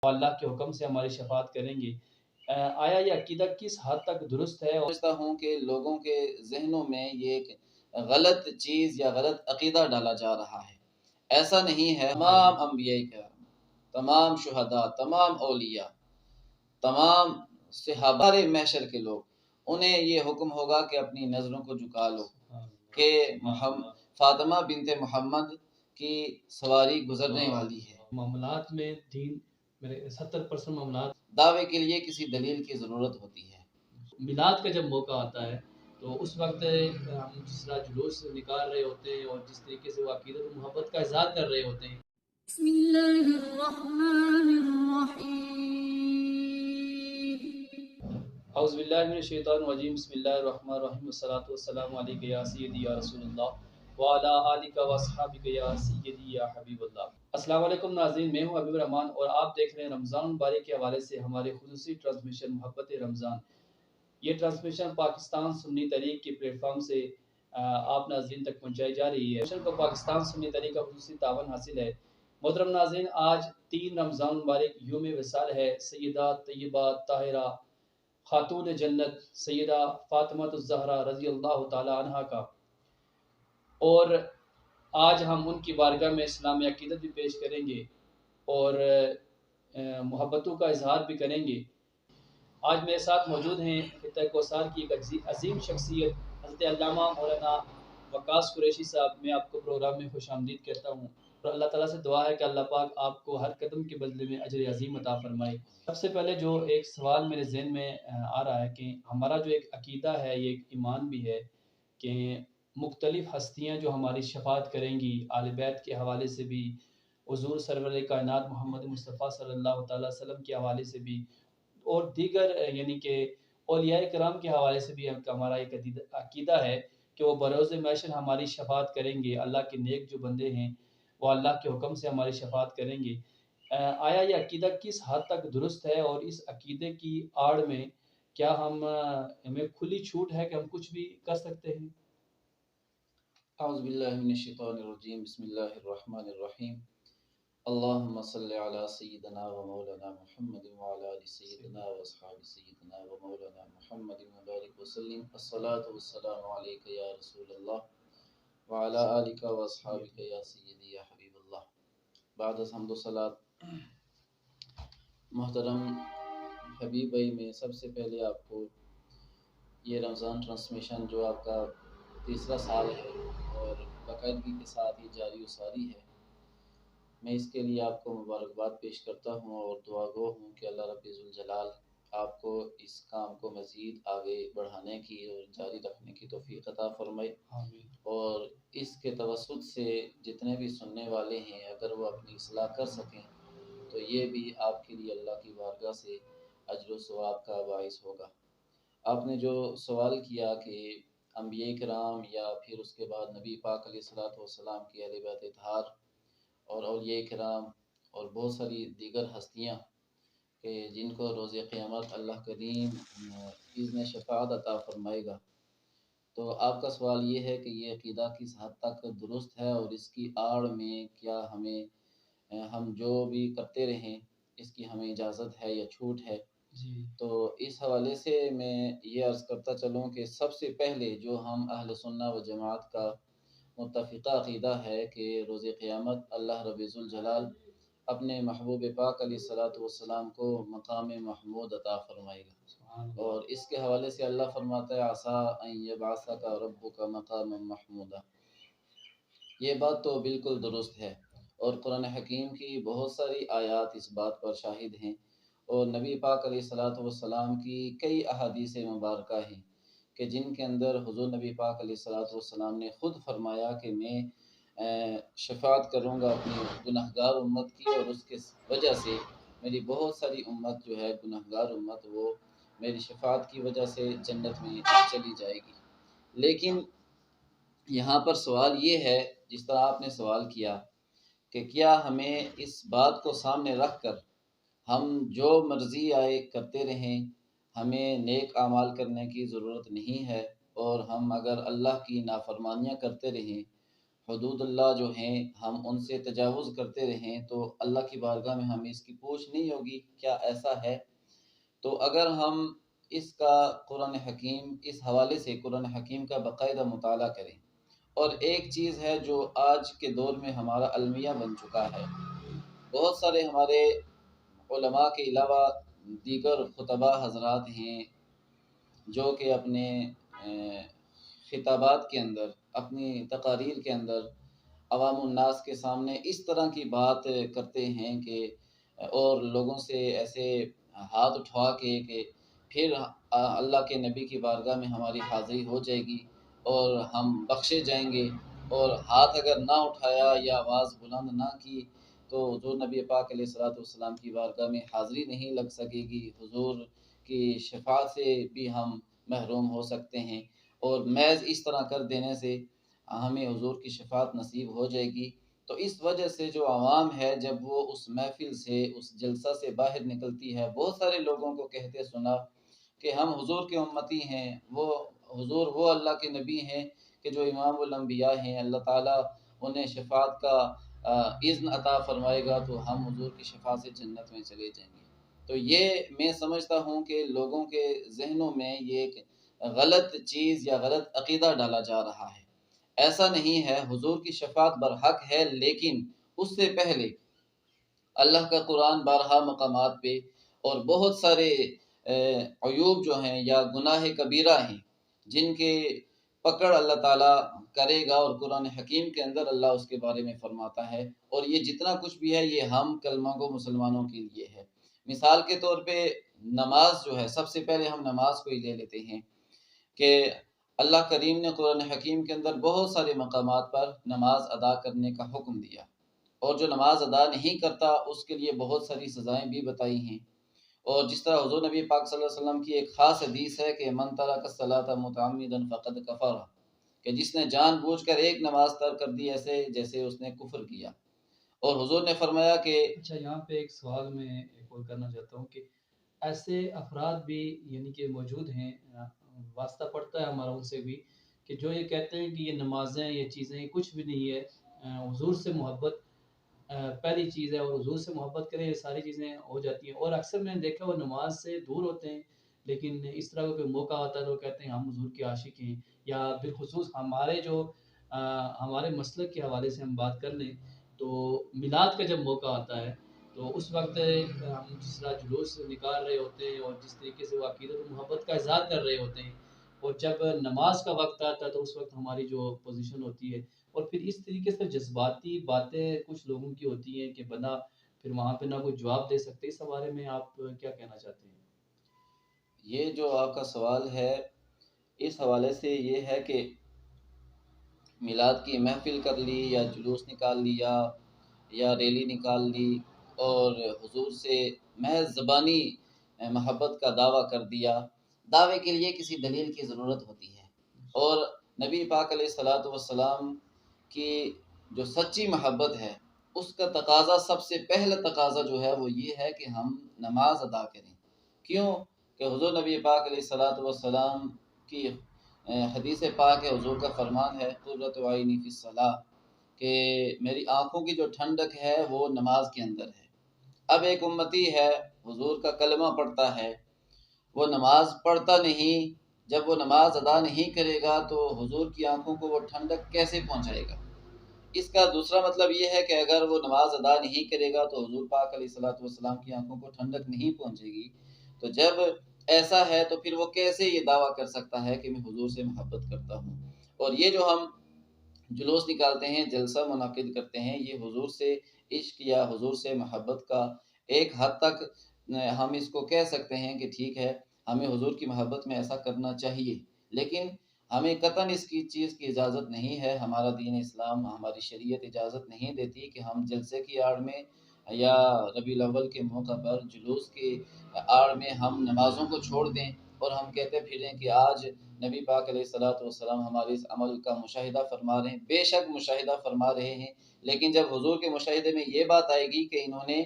وہ اللہ کے حکم سے ہماری شفاعت کریں گے۔ آیا یہ عقیدہ کس حد تک درست ہے؟ اور سمجھتا ہوں کہ لوگوں کے ذہنوں میں یہ ایک غلط چیز یا غلط عقیدہ ڈالا جا رہا ہے۔ ایسا نہیں ہے۔ تمام انبیاء کرام، تمام شہداء، تمام اولیاء، تمام صحابہ، سارے محشر کے لوگ، انہیں یہ حکم ہوگا کہ اپنی نظروں کو جھکا لو کہ فاطمہ بنت محمد کی سواری گزرنے والی ہے۔ معاملات میں دین میرے 70% معاملات دعوے کے لیے کسی دلیل کی ضرورت ہوتی ہے۔ میلاد کا جب موقع آتا ہے تو اس وقت ہم جس طرح جلوس نکال رہے ہوتے ہیں اور جس طریقے سے وہ عقیدت و محبت کا اظہار کر رہے ہوتے ہیں۔ بسم اللہ الرحمن الرحیم۔ اعوذ باللہ من الشیطان الرجیم، بسم اللہ الرحمن الرحیم، والصلاۃ والسلام علیک یا سیدی یا رسول اللہ وعلی آلک واصحابک یا سیدی یا حبیب اللہ۔ السلام علیکم ناظرین، میں ہوں حبیب الرحمان اور آپ دیکھ رہے ہیں رمضان مبارک کے حوالے سے ہمارے خصوصی ٹرانسمیشن محبت رمضان۔ یہ ٹرانسمیشن پاکستان سنی تحریک کے پلیٹ فارم سے آپ ناظرین تک پہنچائی جا رہی ہے۔ کو پاکستان سنی تحریک کا خصوصی تعاون حاصل ہے۔ محترم ناظرین، آج 3 رمضان مبارک یوم وصال ہے سیدہ طیبہ طاہرہ خاتون جنت سیدہ فاطمہ الزہرا رضی اللہ تعالی عنہا کا، اور آج ہم ان کی بارگاہ میں اسلامی عقیدت بھی پیش کریں گے اور محبتوں کا اظہار بھی کریں گے۔ آج میرے ساتھ موجود ہیں خطہ کوثر کی ایک عظیم شخصیت حضرت علامہ مولانا وقاص قریشی صاحب۔ میں آپ کو پروگرام میں خوش آمدید کہتا ہوں اور اللہ تعالیٰ سے دعا ہے کہ اللہ پاک آپ کو ہر قدم کے بدلے میں اجر عظیم عطا فرمائے۔ سب سے پہلے جو ایک سوال میرے ذہن میں آ رہا ہے کہ ہمارا جو ایک عقیدہ ہے، یہ ایک ایمان بھی ہے کہ مختلف ہستیاں جو ہماری شفاعت کریں گی، آل بیت کے حوالے سے بھی، حضور سرور کائنات محمد مصطفیٰ صلی اللہ تعالیٰ وسلم کے حوالے سے بھی، اور دیگر یعنی کہ اولیاء کرام کے حوالے سے بھی ہمارا ایک عقیدہ ہے کہ وہ بروز محشر ہماری شفاعت کریں گے۔ اللہ کے نیک جو بندے ہیں وہ اللہ کے حکم سے ہماری شفاعت کریں گے۔ آیا یہ عقیدہ کس حد تک درست ہے اور اس عقیدے کی آڑ میں کیا ہمیں کھلی چھوٹ ہے کہ ہم کچھ بھی کر سکتے ہیں؟ اعوذ باللہ من الشیطان الرجیم، بسم اللہ الرحمن الرحیم۔ اللہم صلی علی سیدنا و مولانا محمد وعلی آل سیدنا و اصحاب سیدنا و مولانا محمد مبارک وسلم۔ الصلاة والسلام علیک یا رسول اللہ وعلی آلک و اصحابک یا سیدی یا حبیب اللہ۔ بعد از حمد و صلاۃ، محترم حبیب بھائی، میں سب سے پہلے آپ کو یہ رمضان ٹرانسمیشن جو آپ کا تیسرا سال ہے اور باقاعدگی کے ساتھ یہ جاری و ساری ہے، میں اس کے لیے آپ کو مبارکباد پیش کرتا ہوں اور دعا گو ہوں کہ اللہ رب ذوالجلال آپ کو اس کام کو مزید آگے بڑھانے کی اور جاری رکھنے کی توفیق عطا فرمائے۔ آمین۔ اور اس کے توسط سے جتنے بھی سننے والے ہیں اگر وہ اپنی اصلاح کر سکیں تو یہ بھی آپ کے لیے اللہ کی بارگاہ سے اجر و ثواب کا باعث ہوگا۔ آپ نے جو سوال کیا کہ انبیاء کرام یا پھر اس کے بعد نبی پاک علیہ الصلوۃ والسلام کی اہل بیت اطہار اور اولیاء کرام اور بہت ساری دیگر ہستیاں کہ جن کو روز قیامت اللہ کریم اذن شفاعت عطا فرمائے گا، تو آپ کا سوال یہ ہے کہ یہ عقیدہ کس حد تک درست ہے اور اس کی آڑ میں کیا ہم جو بھی کرتے رہیں اس کی ہمیں اجازت ہے یا چھوٹ ہے۔ جی، تو اس حوالے سے میں یہ عرض کرتا چلوں کہ سب سے پہلے جو ہم اہل سنہ و جماعت کا متفقہ عقیدہ ہے کہ روز قیامت اللہ رب ذوالجلال اپنے محبوب پاک علیہ الصلوۃ والسلام کو مقام محمود عطا فرمائے گا، اور اس کے حوالے سے اللہ فرماتا ہے عسیٰ ان یبعثک ربک مقاما محمودا۔ یہ بات تو بالکل درست ہے اور قرآن حکیم کی بہت ساری آیات اس بات پر شاہد ہیں، اور نبی پاک علیہ الصلوۃ والسلام کی کئی احادیث مبارکہ ہیں کہ جن کے اندر حضور نبی پاک علیہ الصلوۃ والسلام نے خود فرمایا کہ میں شفاعت کروں گا اپنی گنہگار امت کی، اور اس کے وجہ سے میری بہت ساری امت جو ہے گنہگار امت، وہ میری شفاعت کی وجہ سے جنت میں چلی جائے گی۔ لیکن یہاں پر سوال یہ ہے، جس طرح آپ نے سوال کیا کہ کیا ہمیں اس بات کو سامنے رکھ کر ہم جو مرضی آئے کرتے رہیں، ہمیں نیک اعمال کرنے کی ضرورت نہیں ہے، اور ہم اگر اللہ کی نافرمانیاں کرتے رہیں، حدود اللہ جو ہیں ہم ان سے تجاوز کرتے رہیں تو اللہ کی بارگاہ میں ہمیں اس کی پوچھ نہیں ہوگی، کیا ایسا ہے؟ تو اگر ہم اس کا قرآن حکیم، اس حوالے سے قرآن حکیم کا باقاعدہ مطالعہ کریں، اور ایک چیز ہے جو آج کے دور میں ہمارا المیہ بن چکا ہے، بہت سارے ہمارے علماء کے علاوہ دیگر خطبہ حضرات ہیں جو کہ اپنے خطابات کے اندر، اپنی تقاریر کے اندر عوام الناس کے سامنے اس طرح کی بات کرتے ہیں کہ اور لوگوں سے ایسے ہاتھ اٹھوا کے کہ پھر اللہ کے نبی کی بارگاہ میں ہماری حاضری ہو جائے گی اور ہم بخشے جائیں گے، اور ہاتھ اگر نہ اٹھایا یا آواز بلند نہ کی تو حضور نبی پاک علیہ الصلوۃ والسلام کی بارگاہ میں حاضری نہیں لگ سکے گی، حضور کی شفاعت سے بھی ہم محروم ہو سکتے ہیں، اور محض اس طرح کر دینے سے ہمیں حضور کی شفاعت نصیب ہو جائے گی۔ تو اس وجہ سے جو عوام ہے جب وہ اس محفل سے، اس جلسہ سے باہر نکلتی ہے، بہت سارے لوگوں کو کہتے سنا کہ ہم حضور کے امتی ہیں، وہ حضور وہ اللہ کے نبی ہیں کہ جو امام الانبیاء ہیں، اللہ تعالیٰ انہیں شفاعت کا اذن عطا فرمائے گا تو ہم حضور کی شفاعت سے جنت میں چلے جائیں گے۔ تو یہ میں سمجھتا ہوں کہ لوگوں کے ذہنوں میں یہ ایک غلط چیز یا غلط عقیدہ ڈالا جا رہا ہے۔ ایسا نہیں ہے، حضور کی شفاعت برحق ہے، لیکن اس سے پہلے اللہ کا قرآن بارہا مقامات پہ اور بہت سارے عیوب جو ہیں یا گناہ کبیرہ ہیں جن کے پکڑ اللہ تعالیٰ کرے گا، اور قرآن حکیم کے اندر اللہ اس کے بارے میں فرماتا ہے، اور یہ جتنا کچھ بھی ہے یہ ہم کلمہ گو مسلمانوں کے لیے ہے۔ مثال کے طور پہ نماز جو ہے، سب سے پہلے ہم نماز کو ہی لے لیتے ہیں کہ اللہ کریم نے قرآن حکیم کے اندر بہت سارے مقامات پر نماز ادا کرنے کا حکم دیا، اور جو نماز ادا نہیں کرتا اس کے لیے بہت ساری سزائیں بھی بتائی ہیں۔ اور جس طرح حضور نبی پاک صلی اللہ علیہ وسلم کی ایک خاص حدیث ہے کہ من ترک الصلاۃ متعمدا فقد کفر، کہ جس نے جان بوجھ کر ایک نماز ترک کر دی ایسے جیسے اس نے کفر کیا۔ اور حضور نے فرمایا کہ اچھا، یہاں پہ ایک سوال میں ایک اور کرنا چاہتا ہوں کہ ایسے افراد بھی یعنی کہ موجود ہیں، واسطہ پڑتا ہے ہمارا ان سے بھی، کہ جو یہ کہتے ہیں کہ یہ نمازیں، یہ چیزیں کچھ بھی نہیں ہے، حضور سے محبت پہلی چیز ہے، اور حضور سے محبت کریں یہ ساری چیزیں ہو جاتی ہیں۔ اور اکثر میں نے دیکھا وہ نماز سے دور ہوتے ہیں، لیکن اس طرح کا کوئی موقع آتا ہے تو وہ کہتے ہیں ہم حضور کے عاشق ہیں، یا بالخصوص ہمارے جو ہمارے مسلک کے حوالے سے ہم بات کر لیں تو میلاد کا جب موقع آتا ہے تو اس وقت ہم جس طرح جلوس نکال رہے ہوتے ہیں اور جس طریقے سے وہ عقیدت و محبت کا اظہار کر رہے ہوتے ہیں، اور جب نماز کا وقت آتا ہے تو اس وقت ہماری جو پوزیشن ہوتی ہے، اور پھر اس طریقے سے جذباتی باتیں کچھ لوگوں کی ہوتی ہیں کہ بندہ پھر وہاں پہ نہ کوئی جواب دے سکتے۔ اس بارے میں آپ کیا کہنا چاہتے ہیں؟ یہ جو آپ کا سوال ہے اس حوالے سے یہ ہے کہ میلاد کی محفل کر لی یا جلوس نکال لیا یا ریلی نکال لی اور حضور سے محض زبانی محبت کا دعویٰ کر دیا، دعوے کے لیے کسی دلیل کی ضرورت ہوتی ہے، اور نبی پاک علیہ الصلوۃ والسلام کی جو سچی محبت ہے اس کا تقاضا، سب سے پہلا تقاضا جو ہے وہ یہ ہے کہ ہم نماز ادا کریں۔ کیوں کہ حضور نبی پاک علیہ الصلوۃ والسلام کی حدیث پاک ہے، حضور کا فرمان ہے قرۃ عینی فی الصلاۃ، کہ میری آنکھوں کی جو ٹھنڈک ہے وہ نماز کے اندر ہے۔ اب ایک امتی ہے، حضور کا کلمہ پڑھتا ہے، وہ نماز پڑھتا نہیں، جب وہ نماز ادا نہیں کرے گا تو حضور کی آنکھوں کو وہ ٹھنڈک کیسے پہنچائے گا؟ اس کا دوسرا مطلب یہ ہے کہ اگر وہ نماز ادا نہیں کرے گا تو حضور پاک علیہ الصلوۃ والسلام کی آنکھوں کو ٹھنڈک نہیں پہنچے گی۔ تو جب ایسا ہے تو پھر وہ کیسے یہ دعویٰ کر سکتا ہے کہ میں حضور سے محبت کرتا ہوں؟ اور یہ جو ہم جلوس نکالتے ہیں، جلسہ منعقد کرتے ہیں، یہ حضور سے عشق یا حضور سے محبت کا ایک حد تک ہم اس کو کہہ سکتے ہیں کہ ٹھیک ہے، ہمیں حضور کی محبت میں ایسا کرنا چاہیے، لیکن ہمیں قطعاً اس کی چیز کی اجازت نہیں ہے۔ ہمارا دین اسلام، ہماری شریعت اجازت نہیں دیتی کہ ہم جلسے کی آڑ میں یا ربیع الاول کے موقع پر جلوس کی آڑ میں ہم نمازوں کو چھوڑ دیں اور ہم کہتے پھریں کہ آج نبی پاک علیہ الصلوۃ والسلام ہمارے اس عمل کا مشاہدہ فرما رہے ہیں۔ بے شک مشاہدہ فرما رہے ہیں، لیکن جب حضور کے مشاہدے میں یہ بات آئے گی کہ انہوں نے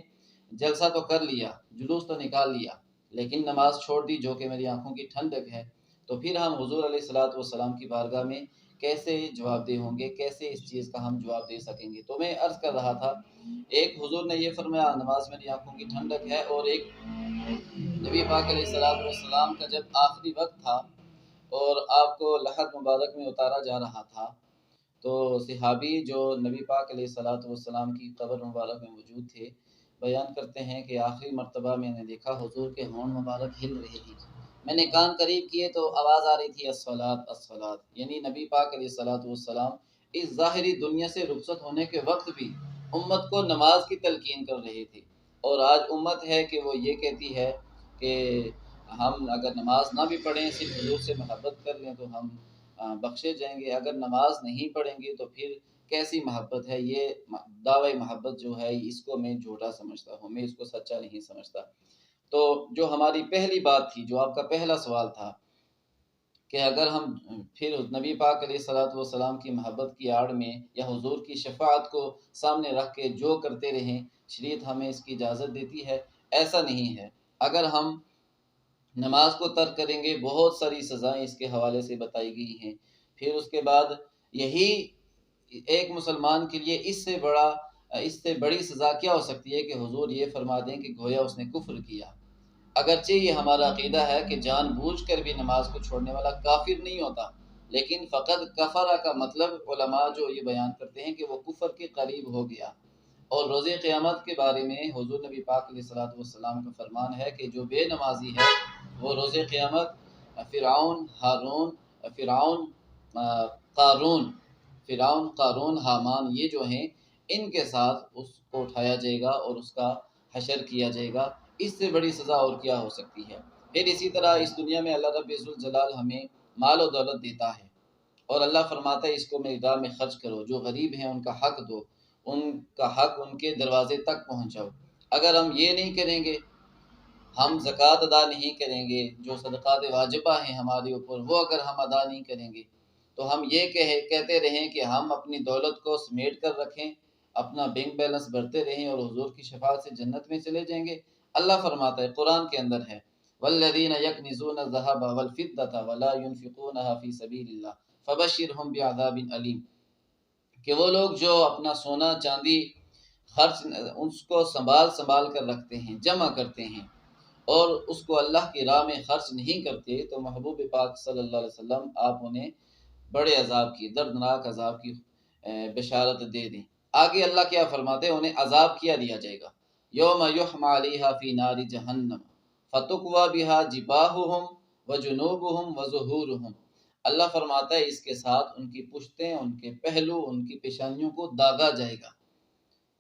جلسہ تو کر لیا، جلوس تو نکال لیا، لیکن نماز چھوڑ دی جو کہ میری آنکھوں کی ٹھنڈک ہے، تو پھر ہم حضور علیہ الصلوۃ والسلام کی بارگاہ میں کیسے جواب دہ ہوں گے، کیسے اس چیز کا ہم جواب دے سکیں گے؟ تو میں عرض کر رہا تھا، ایک حضور نے یہ فرمایا نماز میری آنکھوں کی ٹھنڈک ہے، اور ایک نبی پاک علیہ السلام کا جب آخری وقت تھا اور آپ کو لحد مبارک میں اتارا جا رہا تھا، تو صحابی جو نبی پاک علیہ السلام کی قبر مبارک میں موجود تھے بیان کرتے ہیں کہ آخری مرتبہ میں نے دیکھا حضور کے ہونٹ مبارک ہل رہے تھے، میں نے کان قریب کیے تو آواز آ رہی تھی الصلاۃ الصلاۃ، یعنی نبی پاک علیہ السلام اس ظاہری دنیا سے رخصت ہونے کے وقت بھی امت کو نماز کی تلقین کر رہے تھے۔ اور آج امت ہے کہ وہ یہ کہتی ہے کہ ہم اگر نماز نہ بھی پڑھیں، صرف حضور سے محبت کر لیں تو ہم بخشے جائیں گے، اگر نماز نہیں پڑھیں گے تو پھر کیسی محبت ہے؟ یہ دعوی محبت جو ہے اس کو میں جھوٹا سمجھتا ہوں، میں اس کو سچا نہیں سمجھتا۔ تو جو ہماری پہلی بات تھی، جو آپ کا پہلا سوال تھا کہ اگر ہم پھر نبی پاک علیہ السلام کی محبت کی آڑ میں یا حضور کی شفاعت کو سامنے رکھ کے جو کرتے رہیں، شریعت ہمیں اس کی اجازت دیتی ہے؟ ایسا نہیں ہے۔ اگر ہم نماز کو ترک کریں گے، بہت ساری سزائیں اس کے حوالے سے بتائی گئی ہیں۔ پھر اس کے بعد یہی ایک مسلمان کے لیے اس سے بڑی سزا کیا ہو سکتی ہے کہ حضور یہ فرما دیں کہ گویا اس نے کفر کیا۔ اگرچہ یہ ہمارا عقیدہ ہے کہ جان بوجھ کر بھی نماز کو چھوڑنے والا کافر نہیں ہوتا، لیکن فقط کفرہ کا مطلب علماء جو یہ بیان کرتے ہیں کہ وہ کفر کے قریب ہو گیا۔ اور روز قیامت کے بارے میں حضور نبی پاک علیہ السلام کا فرمان ہے کہ جو بے نمازی ہے وہ روز قیامت قارون حامان یہ جو ہیں ان کے ساتھ اس کو اٹھایا جائے گا اور اس کا حشر کیا جائے گا۔ اس سے بڑی سزا اور کیا ہو سکتی ہے؟ پھر اسی طرح اس دنیا میں اللہ رب ذوالجلال ہمیں مال و دولت دیتا ہے، اور اللہ فرماتا ہے اس کو میری راہ میں خرچ کرو، جو غریب ہیں ان کا حق دو، ان کا حق ان کے دروازے تک پہنچاؤ۔ اگر ہم یہ نہیں کریں گے، ہم زکوٰۃ ادا نہیں کریں گے، جو صدقات واجبہ ہیں ہمارے اوپر وہ اگر ہم ادا نہیں کریں گے، تو ہم یہ کہتے رہیں کہ ہم اپنی دولت کو سمیٹ کر رکھیں، اپنا بینک بیلنس بھرتے رہیں اور حضور کی شفاعت سے جنت میں چلے جائیں گے۔ اللہ فرماتا ہے، قرآن کے اندر ہے، والذین یکنزون الذھب والفضة ولا ينفقونها فی سبیل اللہ فبشرهم بعذاب علیم، کہ وہ لوگ جو اپنا سونا چاندی اس کو سنبھال کر رکھتے ہیں، جمع کرتے ہیں، اور اس کو اللہ کی راہ میں خرچ نہیں کرتے، تو محبوب پاک صلی اللہ علیہ وسلم آپ انہیں بڑے عذاب کی، دردناک عذاب کی بشارت دے دیں۔ آگے اللہ کیا فرماتے ہیں؟ انہیں عذاب کیا دیا جائے گا، یوم یحمى علیہا فی نار جہنم فتکوی بہا جباہہم وجنوبہم وظہورہم۔ اللہ فرماتا ہے اس کے ساتھ ان کی پشتیں، ان کے پہلو، ان کی پیشانیوں کو داغا جائے گا،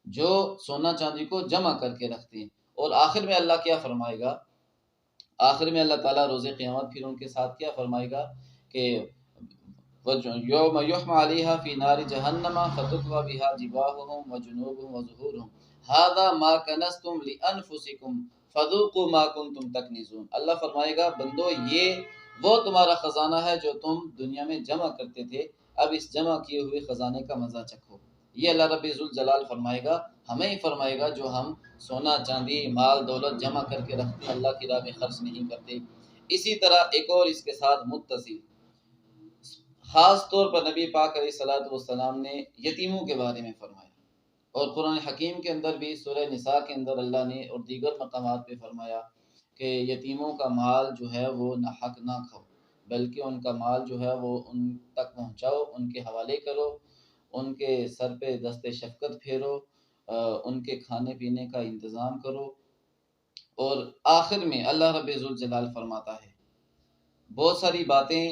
جو سونا چاندی کو جمع کر کے رکھتے ہیں۔ اور آخر میں اللہ کیا فرمائے گا؟ آخر میں اللہ تعالیٰ روز قیامت پھر ان کے ساتھ کیا فرمائے گا کہ یوم یحمى علیہا فی نار جہنم فتکوی بہا جباہہم وجنوبہم وظہورہم ھذا ما کنزتم لانفسکم فذوقوا ما کنتم تکنزون۔ اللہ فرمائے گا بندو یہ وہ تمہارا خزانہ ہے جو تم دنیا میں جمع کرتے تھے، اب اس جمع کیے ہوئے خزانے کا مزہ چکھو۔ یہ اللہ رب ذوالجلال فرمائے گا، ہمیں ہی فرمائے گا جو ہم سونا چاندی مال دولت جمع کر کے رکھتے ہیں، اللہ کی راہ میں خرچ نہیں کرتے۔ اسی طرح ایک اور اس کے ساتھ متصل خاص طور پر نبی پاک علیہ السلام نے یتیموں کے بارے میں فرمایا، اور قرآن حکیم کے اندر بھی سورہ نساء کے اندر اللہ نے اور دیگر مقامات پہ فرمایا کہ یتیموں کا مال جو ہے وہ نہ حق نہ کھاؤ، بلکہ ان کا مال جو ہے وہ ان تک پہنچاؤ، ان کے حوالے کرو، ان کے سر پہ دست شفقت پھیرو، ان کے کھانے پینے کا انتظام کرو۔ اور آخر میں اللہ رب ذوالجلال فرماتا ہے بہت ساری باتیں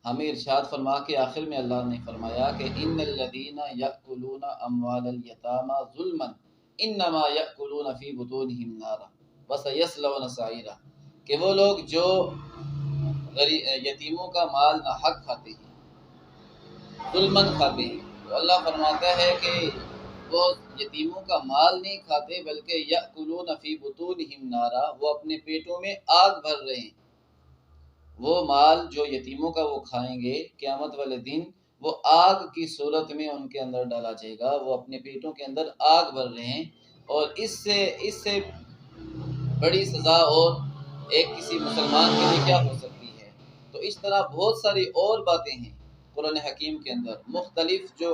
ہمیں ارشاد فرما کے آخر میں اللہ نے فرمایا کہ ان الذین یأکلون اموال الیتامی ظلما انما یأکلون فی بطونہم نارا وسیصلون سعیرا، کہ وہ لوگ جو یتیموں کا مال ناحق کھاتے ہیں، ظلمن کھاتے ہیں، تو اللہ فرماتا ہے کہ وہ یتیموں کا مال نہیں کھاتے بلکہ یأکلون فی بطونہم نارا، وہ اپنے پیٹوں میں آگ بھر رہے ہیں۔ وہ مال جو یتیموں کا وہ کھائیں گے قیامت والے دن، وہ آگ کی صورت میں ان کے اندر ڈالا جائے گا، وہ اپنے پیٹوں کے اندر آگ بھر رہے ہیں۔ اور اس سے بڑی سزا اور ایک کسی مسلمان کے لیے کیا ہو سکتی ہے؟ تو اس طرح بہت ساری اور باتیں ہیں قرآن حکیم کے اندر مختلف جو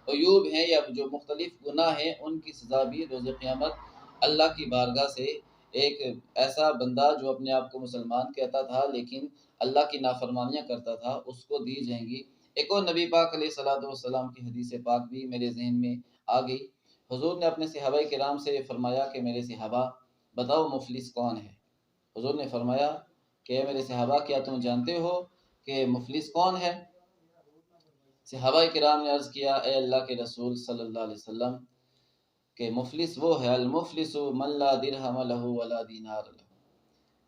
عیوب ہیں یا جو مختلف گناہ ہیں ان کی سزا بھی روز قیامت اللہ کی بارگاہ سے ایک ایسا بندہ جو اپنے آپ کو مسلمان کہتا تھا لیکن اللہ کی نافرمانیاں کرتا تھا اس کو دی جائیں گی۔ ایک اور نبی پاک علیہ الصلوۃ والسلام کی حدیث پاک بھی میرے ذہن میں آ گئی۔ حضور نے اپنے صحابہ کرام سے فرمایا کہ میرے صحابہ بتاؤ مفلس کون ہے؟ حضور نے فرمایا کہ میرے صحابہ کیا تم جانتے ہو کہ مفلس کون ہے؟ صحابہ کرام نے عرض کیا اے اللہ کے رسول صلی اللہ علیہ وسلم کہ مفلس وہ ہے المفلس من لا درہم لہ ولا دینار لہ۔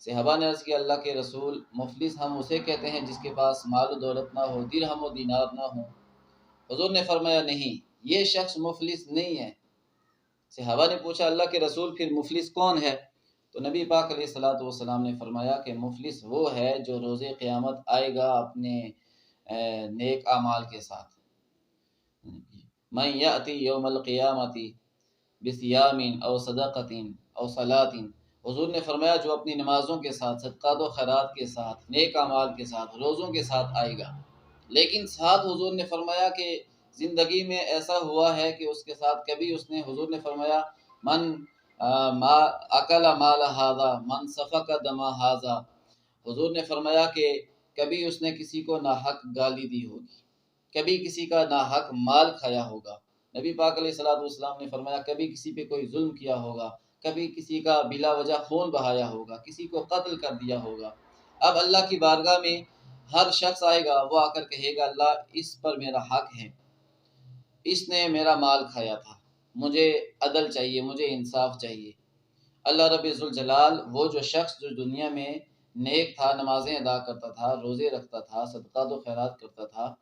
صحابہ نے عرض کیا اللہ کے رسول مفلس ہم اسے کہتے ہیں جس کے پاس مال و دولت نہ ہو، درہم و دینار نہ ہو۔ حضور نے فرمایا نہیں، یہ شخص مفلس نہیں ہے۔ صحابہ نے پوچھا اللہ کے رسول پھر مفلس کون ہے؟ تو نبی پاک علیہ الصلوۃ والسلام نے فرمایا کہ مفلس وہ ہے جو روز قیامت آئے گا اپنے نیک اعمال کے ساتھ۔ من یأتی یوم القیامت بصیام او صدقۃ او صلاۃ، حضور نے فرمایا جو اپنی نمازوں کے ساتھ، صدقات و خیرات کے ساتھ، نیک اعمال کے ساتھ، روزوں کے ساتھ آئے گا، لیکن ساتھ حضور نے فرمایا کہ زندگی میں ایسا ہوا ہے کہ اس کے ساتھ کبھی اس نے، حضور نے فرمایا من اکل مال ھذا من سفک دم ھذا، حضور نے فرمایا کہ کبھی اس نے کسی کو ناحق گالی دی ہوگی، کبھی کسی کا ناحق مال کھایا ہوگا۔ نبی پاک علیہ الصلوۃ والسلام نے فرمایا کبھی کسی پہ کوئی ظلم کیا ہوگا، کبھی کسی کا بلا وجہ خون بہایا ہوگا، کسی کو قتل کر دیا ہوگا۔ اب اللہ کی بارگاہ میں ہر شخص آئے گا، وہ آ کر کہے گا اللہ اس پر میرا حق ہے، اس نے میرا مال کھایا تھا، مجھے عدل چاہیے، مجھے انصاف چاہیے۔ اللہ رب ذوالجلال وہ جو شخص جو دنیا میں نیک تھا، نمازیں ادا کرتا تھا، روزے رکھتا تھا، صدقات و خیرات کرتا تھا،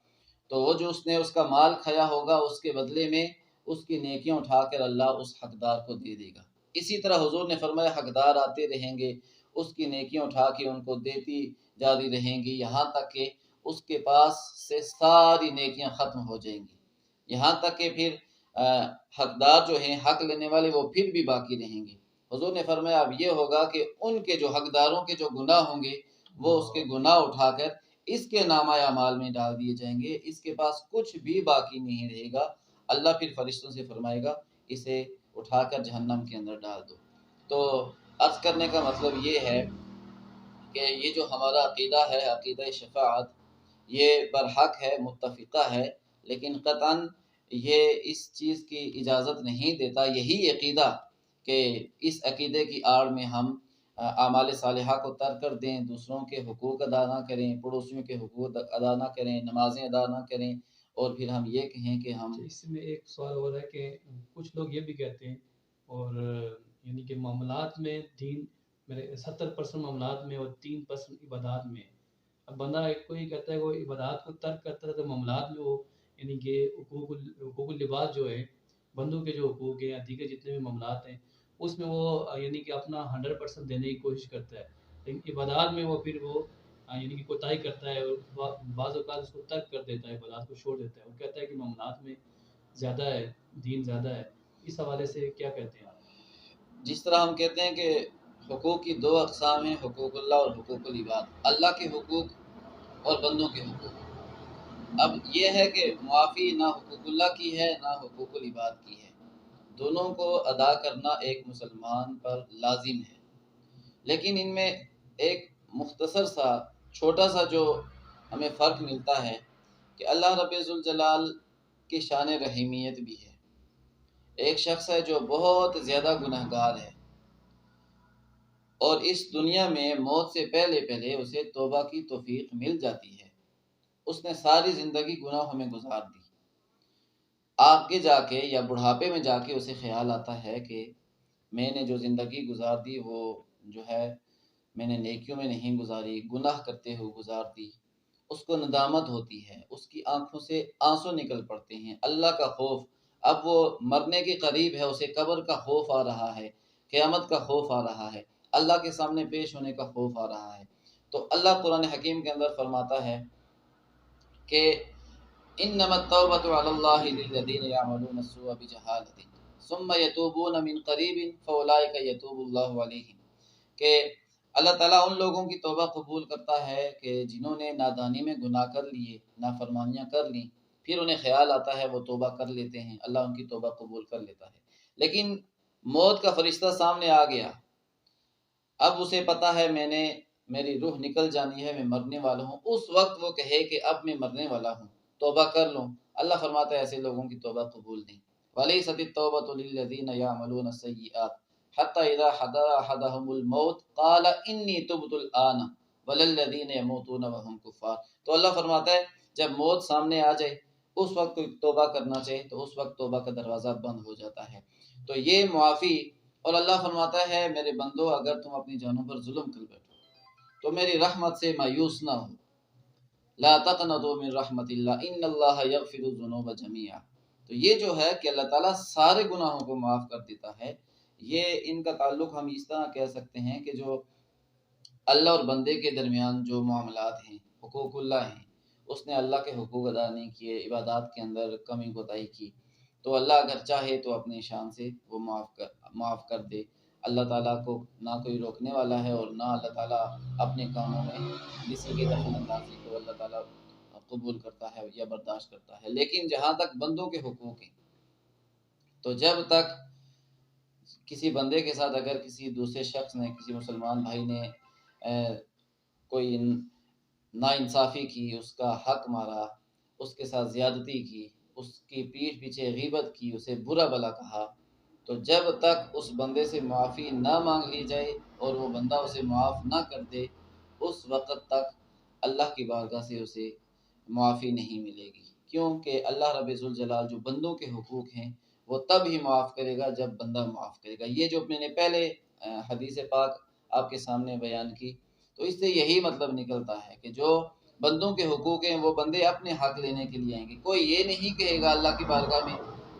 تو وہ جو اس نے اس کا مال کھایا ہوگا اس کے بدلے میں اس کی نیکیاں اٹھا کر اللہ اس حقدار کو دے دے گا۔ اسی طرح حضور نے فرمایا حقدار آتے رہیں گے، اس کی نیکیاں اٹھا کے ان کو دیتی جاری رہیں گی یہاں تک کہ اس کے پاس سے ساری نیکیاں ختم ہو جائیں گی، یہاں تک کہ پھر حقدار جو ہیں، حق لینے والے، وہ پھر بھی باقی رہیں گے۔ حضور نے فرمایا اب یہ ہوگا کہ ان کے جو حقداروں کے جو گناہ ہوں گے وہ اس کے گناہ اٹھا کر اس کے نامہ اعمال میں ڈال دیے جائیں گے، اس کے پاس کچھ بھی باقی نہیں رہے گا۔ اللہ پھر فرشتوں سے فرمائے گا اسے اٹھا کر جہنم کے اندر ڈال دو۔ تو عرض کرنے کا مطلب یہ ہے کہ یہ جو ہمارا عقیدہ ہے، عقیدہ شفاعت، یہ برحق ہے، متفقہ ہے، لیکن قطعاً یہ اس چیز کی اجازت نہیں دیتا، یہی عقیدہ کہ اس عقیدے کی آڑ میں ہم اعمال صالحہ کو ترک کر دیں، دوسروں کے حقوق ادا نہ کریں، پڑوسیوں کے حقوق ادا نہ کریں، نمازیں ادا نہ کریں، اور پھر ہم یہ کہیں کہ ہم اس میں ایک سوال ہو رہا ہے کہ کچھ لوگ یہ بھی کہتے ہیں، اور یعنی کہ معاملات میں دین میرے 70% معاملات میں اور 3% عبادات میں، اب بندہ کوئی کہتا ہے وہ عبادات کو ترک کرتا ہے تو معاملات میں وہ یعنی کہ حقوق اللباس جو ہے، بندوں کے جو حقوق ہیں یا دیگر جتنے بھی معاملات ہیں اس میں وہ یعنی کہ اپنا 100% دینے کی کوشش کرتا ہے، لیکن عبادات میں وہ پھر وہ یعنی کہ کوتاہی کرتا ہے اور بعض اوقات اس کو ترک کر دیتا ہے، عبادات کو چھوڑ دیتا ہے، وہ کہتا ہے کہ معاملات میں زیادہ ہے، دین زیادہ ہے۔ اس حوالے سے کیا کہتے ہیں آپ؟ جس طرح ہم کہتے ہیں کہ حقوق کی دو اقسام ہیں، حقوق اللہ اور حقوق العباد، اللہ کے حقوق اور بندوں کے حقوق۔ اب یہ ہے کہ معافی نہ حقوق اللہ کی ہے نہ حقوق العباد کی ہے، دونوں کو ادا کرنا ایک مسلمان پر لازم ہے، لیکن ان میں ایک مختصر سا چھوٹا سا جو ہمیں فرق ملتا ہے کہ اللہ رب ذوالجلال کی شان رحیمیت بھی ہے۔ ایک شخص ہے جو بہت زیادہ گنہگار ہے اور اس دنیا میں موت سے پہلے پہلے اسے توبہ کی توفیق مل جاتی ہے، اس نے ساری زندگی گناہوں میں گزار دی، آگے جا کے یا بڑھاپے میں جا کے اسے خیال آتا ہے کہ میں نے جو زندگی گزار دی وہ جو ہے میں نے نیکیوں میں نہیں گزاری، گناہ کرتے ہوئے گزار دی، اس کو ندامت ہوتی ہے، اس کی آنکھوں سے آنسو نکل پڑتے ہیں، اللہ کا خوف، اب وہ مرنے کے قریب ہے، اسے قبر کا خوف آ رہا ہے، قیامت کا خوف آ رہا ہے، اللہ کے سامنے پیش ہونے کا خوف آ رہا ہے۔ تو اللہ قرآن حکیم کے اندر فرماتا ہے کہ انما التوبۃ علی اللہ للذین یعملون السوء بجہالۃ ثم یتوبون من قریب فاولئک یتوب اللہ علیہم، کہ اللہ تعالیٰ ان لوگوں کی توبہ قبول کرتا ہے کہ جنہوں نے نادانی میں گناہ کر لیے، نافرمانیاں کر لیں، پھر انہیں خیال آتا ہے وہ توبہ کر لیتے ہیں، اللہ ان کی توبہ قبول کر لیتا ہے۔ لیکن موت کا فرشتہ سامنے آ گیا، اب اسے پتا ہے میری روح نکل جانی ہے، میں مرنے والا ہوں، اس وقت وہ کہے کہ اب میں مرنے والا ہوں، توبہ کر لوں، اللہ فرماتا ہے ایسے لوگوں کی توبہ قبول نہیں۔ وَلَيْسَتِ التَّوْبَةُ لِلَّذِينَ يَعْمَلُونَ السَّيِّئَاتِ حَتَّى إِذَا حَضَرَ أَحَدَهُمُ الْمَوْتُ قَالَ إِنِّي تُبْتُ الْآنَ وَلَا الَّذِينَ يَمُوتُونَ وَهُمْ كُفَّارٌ۔ تو اللہ فرماتا ہے جب موت سامنے آ جائے اس وقت کوئی توبہ کرنا چاہے تو اس وقت توبہ کا دروازہ بند ہو جاتا ہے۔ تو یہ معافی، اور اللہ فرماتا ہے میرے بندو اگر تم اپنی جانوں پر ظلم کر بیٹھو تو میری رحمت سے مایوس نہ ہو، لا تقنطوا من رحمت اللہ ان اللہ یغفر الذنوب جميعا۔ تو یہ جو ہے کہ اللہ تعالیٰ سارے گناہوں کو معاف کر دیتا ہے، یہ ان کا تعلق ہم اس طرح کہہ سکتے ہیں کہ جو اللہ اور بندے کے درمیان جو معاملات ہیں، حقوق اللہ ہیں، اس نے اللہ کے حقوق ادا نہیں کیے، عبادات کے اندر کمی کوتاہی کی، تو اللہ اگر چاہے تو اپنی شان سے وہ معاف کر دے۔ اللہ تعالیٰ کو نہ کوئی روکنے والا ہے، اور نہ اللہ تعالیٰ اپنے کاموں میں کسی کی دخل اندازی کو اللہ تعالیٰ قبول کرتا ہے یا برداشت کرتا ہے۔ لیکن جہاں تک بندوں کے حقوق ہیں، تو جب تک کسی بندے کے ساتھ اگر کسی دوسرے شخص نے، کسی مسلمان بھائی نے کوئی ناانصافی کی، اس کا حق مارا، اس کے ساتھ زیادتی کی، اس کی پیٹھ پیچھے غیبت کی، اسے برا بھلا کہا، تو جب تک اس بندے سے معافی نہ مانگ لی جائے اور وہ بندہ اسے معاف نہ کر دے، اس وقت تک اللہ کی بارگاہ سے اسے معافی نہیں ملے گی، کیونکہ اللہ رب ذوالجلال جو بندوں کے حقوق ہیں وہ تب ہی معاف کرے گا جب بندہ معاف کرے گا۔ یہ جو میں نے پہلے حدیث پاک آپ کے سامنے بیان کی، تو اس سے یہی مطلب نکلتا ہے کہ جو بندوں کے حقوق ہیں وہ بندے اپنے حق لینے کے لیے آئیں گے۔ کوئی یہ نہیں کہے گا اللہ کی بارگاہ میں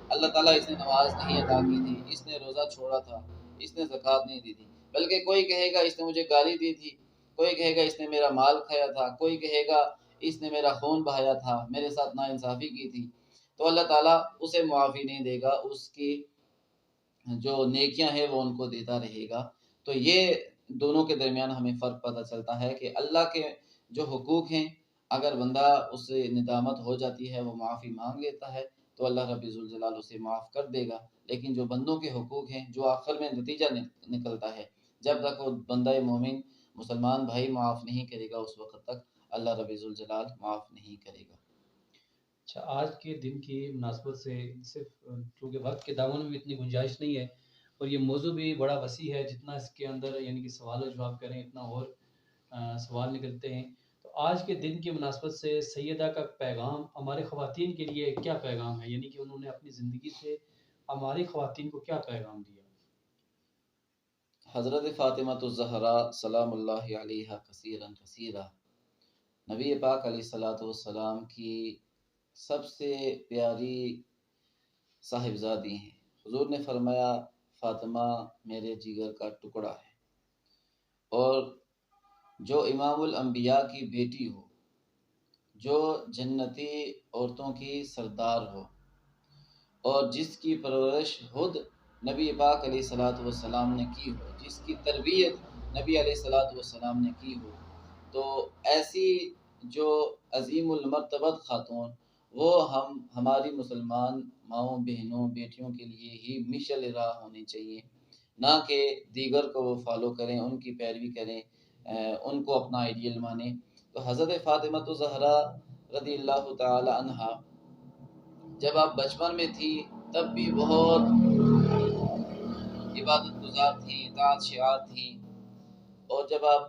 اللہ تعالیٰ اس نے نماز نہیں ادا کی تھی، اس نے روزہ چھوڑا تھا، اس نے زکوٰۃ نہیں دی تھی، بلکہ کوئی کہے گا اس نے مجھے گالی دی تھی، کوئی کہے گا اس نے میرا مال کھایا تھا، کوئی کہے گا اس نے میرا خون بہایا تھا، میرے ساتھ ناانصافی کی تھی، تو اللہ تعالیٰ اسے معافی نہیں دے گا، اس کی جو نیکیاں ہیں وہ ان کو دیتا رہے گا۔ تو یہ دونوں کے درمیان ہمیں فرق پتہ چلتا ہے کہ اللہ کے جو حقوق ہیں اگر بندہ اس سے ندامت ہو جاتی ہے، وہ معافی مانگ لیتا ہے تو اللہ رب ذوالجلال اسے معاف کر دے گا، لیکن جو بندوں کے حقوق ہیں جو آخر میں نتیجہ نکلتا ہے، جب تک وہ بندہ مومن مسلمان بھائی معاف نہیں کرے گا اس وقت تک اللہ رب ذوالجلال معاف نہیں کرے گا۔ اچھا، آج کے دن کی مناسبت سے صرف چونکہ وقت کے دامن میں اتنی گنجائش نہیں ہے اور یہ موضوع بھی بڑا وسیع ہے، جتنا اس کے اندر یعنی کہ سوال و جواب کریں اتنا اور سوال نکلتے ہیں، تو آج کے دن کی مناسبت سے سیدہ کا پیغام ہمارے خواتین کے لیے کیا پیغام ہے، یعنی کہ انہوں نے اپنی زندگی سے ہماری خواتین کو کیا پیغام دیا؟ حضرت فاطمہ الزہرا سلام اللہ علیہا کثیرا کثیرا نبی پاک علیہ الصلوۃ والسلام کی سب سے پیاری صاحبزادی ہیں۔ حضور نے فرمایا فاطمہ میرے جگر کا ٹکڑا ہے، اور جو امام الانبیاء کی بیٹی ہو، جو جنتی عورتوں کی سردار ہو، اور جس کی پرورش خود نبی پاک علیہ الصلوۃ والسلام نے کی ہو، جس کی تربیت نبی علیہ الصلوۃ والسلام نے کی ہو، تو ایسی جو عظیم المرتبت خاتون، وہ ہماری مسلمان ماؤں بہنوں بیٹیوں کے لیے ہی مشعل راہ ہونی چاہیے، نہ کہ دیگر کو وہ فالو کریں، ان کی پیروی کریں، ان کو اپنا آئیڈیل مانیں۔ تو حضرت فاطمہ الزہرا رضی اللہ تعالی عنہا جب آپ بچپن میں تھی تب بھی بہت عبادت گزار تھیں، اطاعت شعار تھیں، اور جب آپ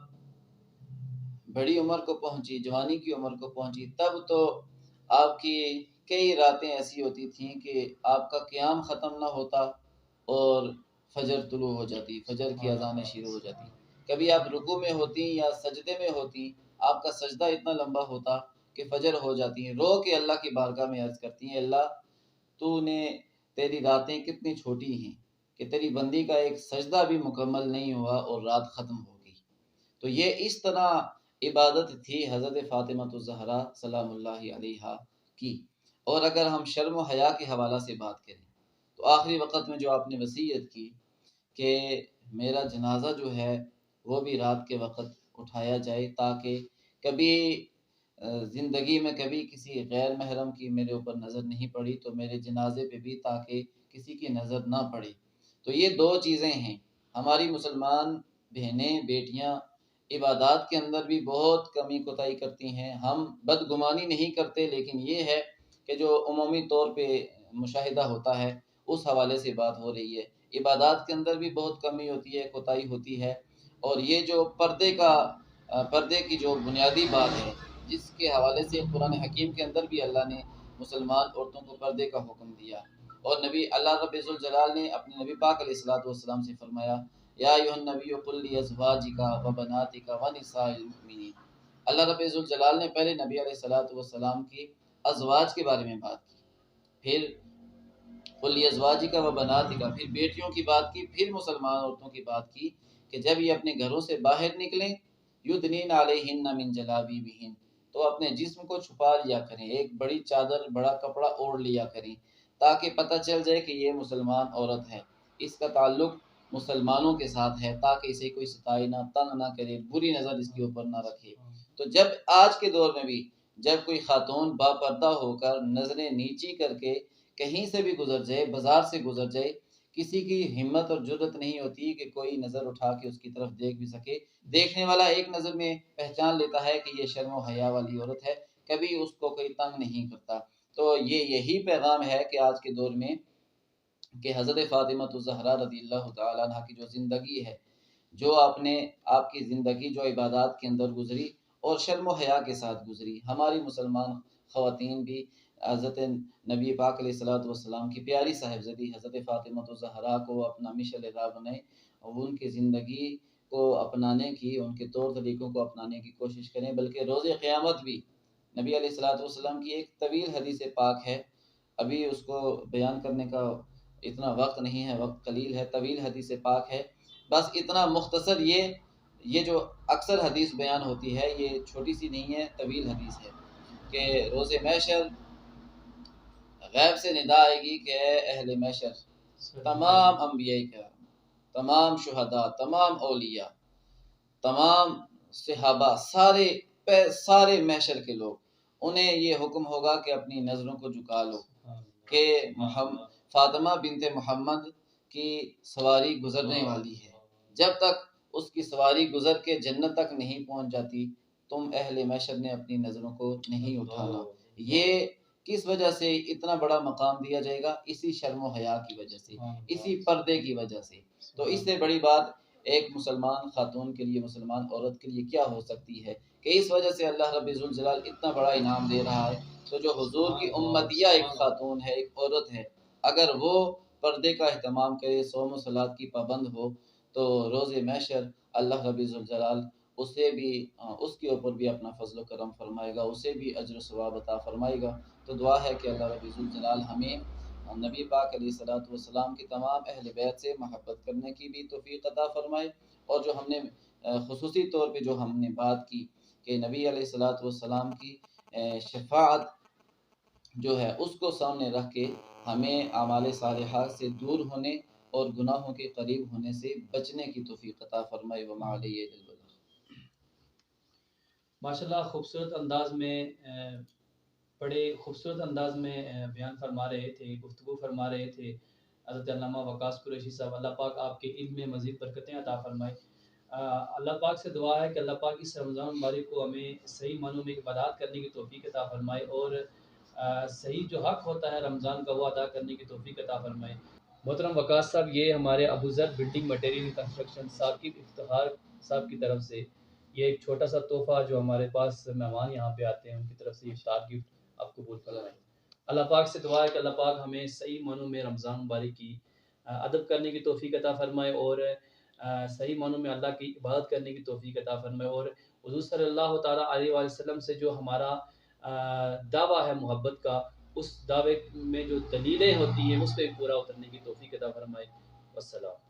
بڑی عمر کو پہنچی، جوانی کی عمر کو پہنچی، تب تو آپ کی کئی راتیں ایسی ہوتی تھیں کہ آپ کا قیام ختم نہ ہوتا اور فجر طلوع ہو جاتی، فجر کی اذانیں شروع ہو جاتی، کبھی آپ رکوع میں ہوتی یا سجدے میں ہوتی، آپ کا سجدہ اتنا لمبا ہوتا کہ فجر ہو جاتی ہیں، رو کے اللہ کی بارگاہ میں عرض کرتی ہیں اللہ تیری راتیں کتنی چھوٹی ہیں کہ تیری بندی کا ایک سجدہ بھی مکمل نہیں ہوا اور رات ختم ہو گئی۔ تو یہ اس طرح عبادت تھی حضرت فاطمہ الزہرا سلام اللہ علیہا کی۔ اور اگر ہم شرم و حیا کے حوالہ سے بات کریں تو آخری وقت میں جو آپ نے وصیت کی کہ میرا جنازہ جو ہے وہ بھی رات کے وقت اٹھایا جائے، تاکہ کبھی زندگی میں کبھی کسی غیر محرم کی میرے اوپر نظر نہیں پڑی تو میرے جنازے پہ بھی تاکہ کسی کی نظر نہ پڑے۔ تو یہ دو چیزیں ہیں۔ ہماری مسلمان بہنیں بیٹیاں عبادات کے اندر بھی بہت کمی کوتاہی کرتی ہیں۔ ہم بدگمانی نہیں کرتے، لیکن یہ ہے کہ جو عمومی طور پہ مشاہدہ ہوتا ہے اس حوالے سے بات ہو رہی ہے۔ عبادات کے اندر بھی بہت کمی ہوتی ہے، کوتاہی ہوتی ہے، اور یہ جو پردے کی جو بنیادی بات ہے، جس کے حوالے سے قرآن حکیم کے اندر بھی اللہ نے مسلمان عورتوں کو پردے کا حکم دیا، اور نبی اللہ رب ذوالجلال نے اپنے نبی پاک علیہ الصلوۃ والسلام سے فرمایا، یا ایھا النبی قل لازواجک وبناتک ونساء المؤمنین۔ اللہ رب ذوالجلال نے پہلے نبی علیہ الصلوۃ والسلام کی ازواج کے بارے میں بات کی، پھر قل لازواجک وبناتک، پھر بیٹیوں کی بات کی، پھر مسلمان عورتوں کی بات کی کہ جب یہ اپنے گھروں سے باہر نکلیں یدنین علیہن من جلابیبہن، تو اپنے جسم کو چھپا لیا کریں، ایک بڑی چادر بڑا کپڑا اوڑھ لیا کریں، تاکہ پتہ چل جائے کہ یہ مسلمان عورت ہے، اس کا تعلق مسلمانوں کے ساتھ ہے، تاکہ اسے کوئی ستائے نہ، تنگ نہ کرے، بری نظر اس کے اوپر نہ رکھے۔ تو جب آج کے دور میں بھی جب کوئی خاتون با پردہ ہو کر نظریں نیچی کر کے کہیں سے بھی گزر جائے، بازار سے گزر جائے، کسی کی ہمت اور جرت نہیں ہوتی کہ کوئی نظر اٹھا کے اس کی طرف دیکھ بھی سکے۔ دیکھنے والا ایک نظر میں پہچان لیتا ہے کہ یہ شرم و حیا والی عورت ہے، کبھی اس کو کوئی تنگ نہیں کرتا۔ تو یہی پیغام ہے کہ آج کے دور میں کہ حضرت فاطمہ الزہرا رضی اللہ تعالیٰ عنہ کی جو زندگی ہے، جو آپ کی زندگی جو عبادات کے اندر گزری اور شرم و حیا کے ساتھ گزری، ہماری مسلمان خواتین بھی حضرت نبی پاک علیہ الصلوۃ والسلام کی پیاری صاحبزادی حضرت فاطمہ الزہرا کو اپنا مشعل راہ بنائیں، اور ان کی زندگی کو اپنانے کی، ان کے طور طریقوں کو اپنانے کی کوشش کریں، بلکہ روز قیامت بھی نبی علیہ الصلوۃ والسلام کی ایک طویل حدیث پاک ہے، ابھی اس کو بیان کرنے کا اتنا وقت نہیں ہے، وقت قلیل ہے، طویل حدیث پاک ہے، بس اتنا مختصر یہ جو اکثر حدیث بیان ہوتی ہے یہ چھوٹی سی نہیں ہے، طویل حدیث ہے کہ روز محشر غیب سے ندا آئے گی کہ اے اہل محشر، تمام انبیاء کرام، تمام شہداء، تمام اولیاء، تمام صحابہ، سارے محشر کے لوگ، انہیں یہ حکم ہوگا کہ اپنی نظروں کو جھکا لو کہ فاطمہ بنت محمد کی سواری گزرنے والی ہے، جب تک اس کی سواری گزر کے جنت تک نہیں پہنچ جاتی تم اہل محشر نے اپنی نظروں کو نہیں اٹھانا۔ یہ کس وجہ سے اتنا بڑا مقام دیا جائے گا؟ اسی شرم و حیا کی وجہ سے، اسی پردے کی وجہ سے۔ تو اس سے بڑی بات ایک مسلمان خاتون کے لیے، مسلمان عورت کے لیے کیا ہو سکتی ہے کہ اس وجہ سے اللہ رب ذوالجلال اتنا بڑا انعام دے رہا ہے۔ تو جو حضور کی امتیہ ایک خاتون ہے، ایک عورت ہے، اگر وہ پردے کا اہتمام کرے، صوم و صلات کی پابند ہو، تو روز محشر اللہ رب ذوالجلال اسے بھی، اس کے اوپر بھی اپنا فضل و کرم فرمائے گا، اسے بھی اجر و ثواب عطا فرمائے گا۔ تو دعا ہے کہ اللہ رب ذوالجلال ہمیں نبی پاک علیہ الصلوۃ والسلام کی تمام اہل بیت سے محبت کرنے کی بھی توفیق عطا فرمائے، اور جو ہم نے خصوصی طور پہ جو ہم نے بات کی کہ نبی علیہ الصلوۃ والسلام کی شفاعت جو ہے اس کو سامنے رکھ کے ہمیں اعمال صالحات سے دور ہونے اور گناہوں کے قریب ہونے سے بچنے کی توفیق عطا فرمائے۔ وما علیہ الا البلاغ۔ ماشاءاللہ خوبصورت انداز میں بڑے خوبصورت انداز میں بیان فرما رہے تھے، گفتگو فرما رہے تھے حضرت علامہ وقاص قریشی صاحب۔ اللہ پاک آپ کے علم میں مزید برکتیں عطا فرمائے۔ اللہ پاک سے دعا ہے کہ اللہ پاک اس رمضان مبارک کو ہمیں صحیح معنوں میں عبادات کرنے کی توفیق عطا فرمائے، اور صحیح جو حق ہوتا ہے رمضان کا وہ ادا کرنے کی توفیق عطا فرمائے۔ محترم وقاص صاحب، یہ ہمارے ابو ذر building material construction Saqib Iftikhar صاحب کی طرف سے یہ ایک چھوٹا سا تحفہ جو ہمارے پاس مہمان یہاں پہ آتے ہیں ان کی طرف سے افطار گفٹ آپ قبول فرمائیں۔ اللہ پاک سے دعا ہے کہ اللہ پاک ہمیں صحیح معنوں میں رمضان مبارک کی ادب کرنے کی توفیق عطا فرمائے، اور صحیح معنوں میں اللہ کی عبادت کرنے کی توفیق عطا فرمائے، اور حضور صلی اللہ تعالیٰ علیہ وآلہ وسلم سے جو ہمارا دعویٰ ہے محبت کا، اس دعوے میں جو دلیلیں ہوتی ہیں اس پہ پورا اترنے کی توفیق عطا فرمائے۔ والسلام۔